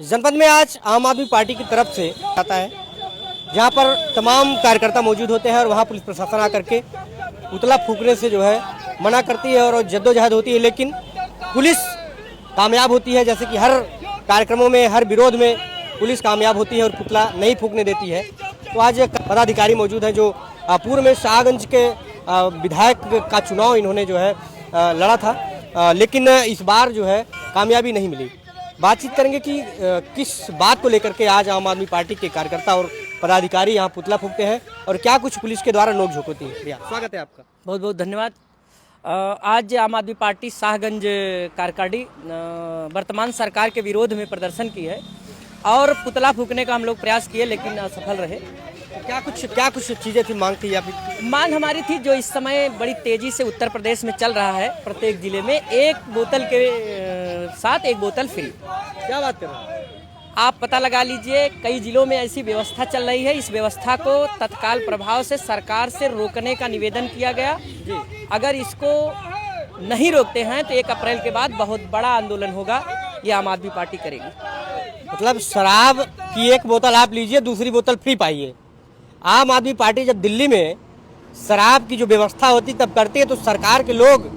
जनपद में आज आम आदमी पार्टी की तरफ से आता है, जहां पर तमाम कार्यकर्ता मौजूद होते हैं और वहां पुलिस प्रशासन आकर के पुतला फूंकने से जो है मना करती है और जद्दोजहद होती है, लेकिन पुलिस कामयाब होती है। जैसे कि हर कार्यक्रमों में, हर विरोध में पुलिस कामयाब होती है और पुतला नहीं फूंकने देती है। तो आज पदाधिकारी मौजूद हैं जो पूर्व में शाहगंज के विधायक का चुनाव इन्होंने जो है लड़ा था, लेकिन इस बार जो है कामयाबी नहीं मिली। बातचीत करेंगे कि किस बात को लेकर के आज आम आदमी पार्टी के कार्यकर्ता और पदाधिकारी यहाँ पुतला फूंकते हैं और क्या कुछ पुलिस के द्वारा नोकझोंक होती है। स्वागत है आपका। बहुत बहुत धन्यवाद। आज आम आदमी पार्टी शाहगंज कारकाडी वर्तमान सरकार के विरोध में प्रदर्शन की है और पुतला फूंकने का हम लोग प्रयास किए, लेकिन असफल रहे। क्या कुछ चीज़ें थी, मांग थी या फिर? मांग हमारी थी, जो इस समय बड़ी तेजी से उत्तर प्रदेश में चल रहा है, प्रत्येक जिले में एक बोतल के साथ एक बोतल फ्री। क्या बात कर रहे हैं आप? पता लगा लीजिए, कई जिलों में ऐसी व्यवस्था चल रही है। इस व्यवस्था को तत्काल प्रभाव से सरकार से रोकने का निवेदन किया गया जी। अगर इसको नहीं रोकते हैं तो 1 अप्रैल के बाद बहुत बड़ा आंदोलन होगा, ये आम आदमी पार्टी करेगी। मतलब शराब की एक बोतल आप लीजिए, दूसरी बोतल फ्री पाइए। आम आदमी पार्टी जब दिल्ली में शराब की जो व्यवस्था होती तब करती है, तो सरकार के लोग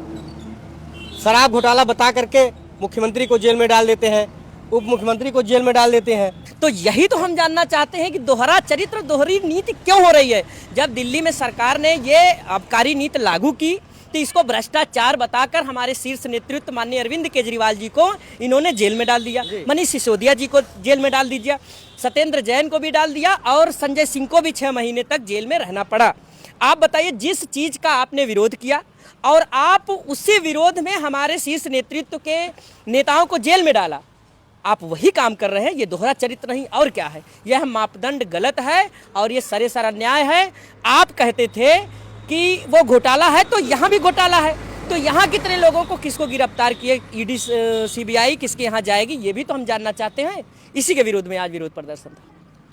शराब घोटाला बता करके मुख्यमंत्री को जेल में डाल देते हैं, उप मुख्यमंत्री को जेल में डाल देते हैं। तो यही तो हम जानना चाहते हैं कि दोहरा चरित्र, दोहरी नीति क्यों हो रही है। जब दिल्ली में सरकार ने ये आबकारी नीति लागू की तो इसको भ्रष्टाचार बताकर हमारे शीर्ष नेतृत्व माननीय अरविंद केजरीवाल जी को इन्होंने जेल में डाल दिया, मनीष सिसोदिया जी को जेल में डाल दीजिए, सत्येंद्र जैन को भी डाल दिया और संजय सिंह को भी 6 महीने तक जेल में रहना पड़ा। आप बताइए, जिस चीज का आपने विरोध किया और आप उसी विरोध में हमारे शीर्ष नेतृत्व के नेताओं को जेल में डाला, आप वही काम कर रहे हैं। ये दोहरा चरित्र नहीं और क्या है। यह मापदंड गलत है और ये सरेसर अन्याय है। आप कहते थे कि वो घोटाला है, तो यहाँ भी घोटाला है। तो यहाँ कितने लोगों को, किसको गिरफ्तार किए, ईडी सीबीआई किसके यहाँ जाएगी, ये भी तो हम जानना चाहते हैं। इसी के विरोध में आज विरोध प्रदर्शन था।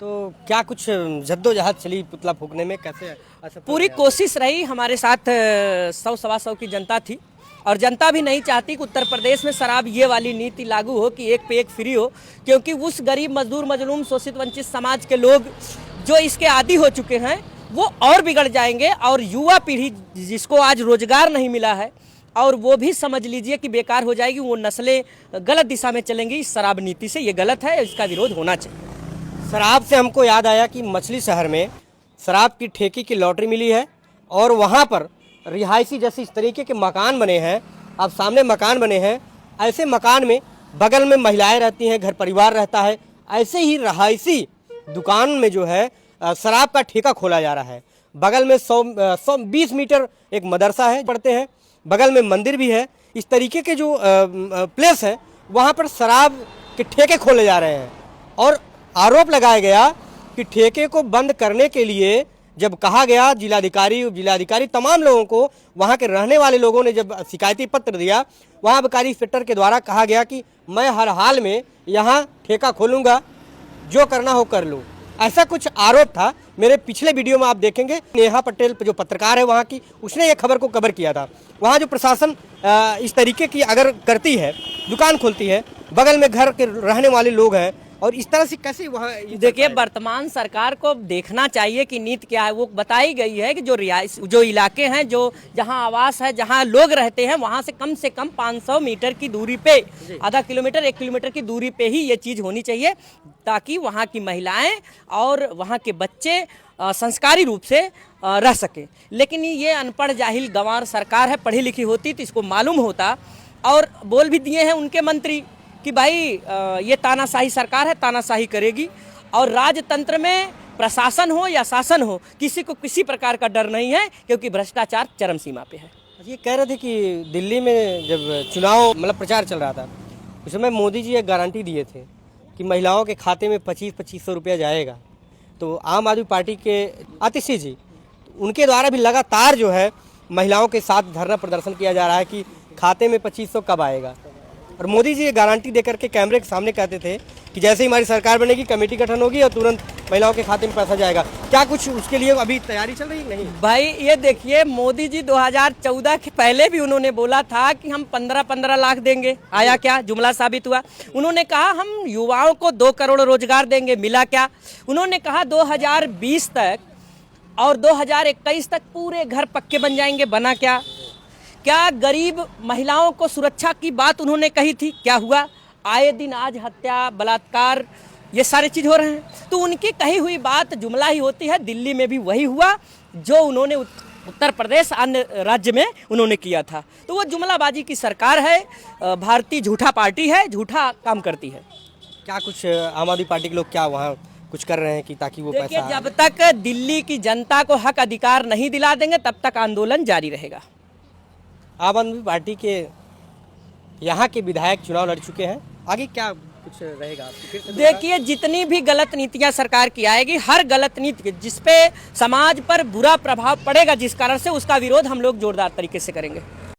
तो क्या कुछ जद्दोजहद चली पुतला फूंकने में, कैसे? पूरी कोशिश रही। हमारे साथ 100-125 की जनता थी और जनता भी नहीं चाहती कि उत्तर प्रदेश में शराब ये वाली नीति लागू हो कि एक पे एक फ्री हो, क्योंकि उस गरीब, मजदूर, मजलूम, शोषित, वंचित समाज के लोग जो इसके आदी हो चुके हैं वो और बिगड़ जाएंगे। और युवा पीढ़ी जिसको आज रोजगार नहीं मिला है और वो भी समझ लीजिए कि बेकार हो जाएगी, वो नस्लें गलत दिशा में चलेंगी इस शराब नीति से। ये गलत है, इसका विरोध होना चाहिए। शराब से हमको याद आया कि मछली शहर में शराब की ठेकी की लॉटरी मिली है और वहाँ पर रिहायशी जैसे इस तरीके के मकान बने हैं। अब सामने मकान बने हैं, ऐसे मकान में बगल में महिलाएं रहती हैं, घर परिवार रहता है। ऐसे ही रिहायशी दुकान में जो है शराब का ठेका खोला जा रहा है। बगल में 120 मीटर एक मदरसा है, पढ़ते हैं, बगल में मंदिर भी है। इस तरीके के जो प्लेस है वहाँ पर शराब के ठेके खोले जा रहे हैं और आरोप लगाया गया कि ठेके को बंद करने के लिए जब कहा गया, जिलाधिकारी तमाम लोगों को, वहाँ के रहने वाले लोगों ने जब शिकायती पत्र दिया, वहाँ आबकारी इंस्पेक्टर के द्वारा कहा गया कि मैं हर हाल में यहाँ ठेका खोलूँगा, जो करना हो कर लूँ। ऐसा कुछ आरोप था। मेरे पिछले वीडियो में आप देखेंगे, नेहा पटेल जो पत्रकार है वहाँ की, उसने ये खबर को कवर किया था। वहाँ जो प्रशासन इस तरीके की अगर करती है, दुकान खोलती है, बगल में घर के रहने वाले लोग हैं और इस तरह से कैसे वहाँ। देखिए, वर्तमान सरकार को देखना चाहिए कि नीति क्या है। वो बताई गई है कि जो इलाके हैं, जो जहाँ आवास है, जहाँ लोग रहते हैं, वहाँ से कम 500 मीटर की दूरी पे, आधा किलोमीटर 1 किलोमीटर की दूरी पे ही ये चीज़ होनी चाहिए, ताकि वहाँ की महिलाएं और वहाँ के बच्चे संस्कारी रूप से रह सके। लेकिन ये अनपढ़ जाहिल गंवार सरकार है। पढ़ी लिखी होती तो इसको मालूम होता। और बोल भी दिए हैं उनके मंत्री कि भाई ये तानाशाही सरकार है, तानाशाही करेगी। और राजतंत्र में प्रशासन हो या शासन हो, किसी को किसी प्रकार का डर नहीं है, क्योंकि भ्रष्टाचार चरम सीमा पे है। ये कह रहे थे कि दिल्ली में जब चुनाव मतलब प्रचार चल रहा था, उस समय मोदी जी एक गारंटी दिए थे कि महिलाओं के खाते में 2500 रुपया जाएगा। तो आम आदमी पार्टी के आतिशी जी, उनके द्वारा भी लगातार जो है महिलाओं के साथ धरना प्रदर्शन किया जा रहा है कि खाते में 2500 कब आएगा। और मोदी जी ये गारंटी देकर के कैमरे के सामने कहते थे कि जैसे ही हमारी सरकार बनेगी, कमेटी गठन होगी और तुरंत महिलाओं के खाते में पैसा जाएगा। क्या कुछ उसके लिए अभी तैयारी चल रही है? नहीं भाई ये देखिए, मोदी जी 2014 के पहले भी उन्होंने बोला था कि हम 15-15 लाख देंगे। आया क्या? जुमला साबित हुआ। उन्होंने कहा हम युवाओं को 2 करोड़ रोजगार देंगे। मिला क्या? उन्होंने कहा 2020 तक और 2021 तक पूरे घर पक्के बन जाएंगे। बना क्या? क्या गरीब महिलाओं को सुरक्षा की बात उन्होंने कही थी? क्या हुआ? आए दिन आज हत्या, बलात्कार, ये सारे चीज हो रहे हैं। तो उनकी कही हुई बात जुमला ही होती है। दिल्ली में भी वही हुआ जो उन्होंने उत्तर प्रदेश अन्य राज्य में उन्होंने किया था। तो वो जुमलाबाजी की सरकार है, भारतीय झूठा पार्टी है, झूठा काम करती है। क्या कुछ आम आदमी पार्टी के लोग क्या वहाँ कुछ कर रहे हैं कि ताकि वो देखिए, पैसा? जब तक दिल्ली की जनता को हक अधिकार नहीं दिला देंगे तब तक आंदोलन जारी रहेगा। आम आदमी पार्टी के यहाँ के विधायक चुनाव लड़ चुके हैं, आगे क्या कुछ रहेगा? फिर से देखिए, जितनी भी गलत नीतियां सरकार की आएगी, हर गलत नीति जिसपे समाज पर बुरा प्रभाव पड़ेगा, जिस कारण से उसका विरोध हम लोग जोरदार तरीके से करेंगे।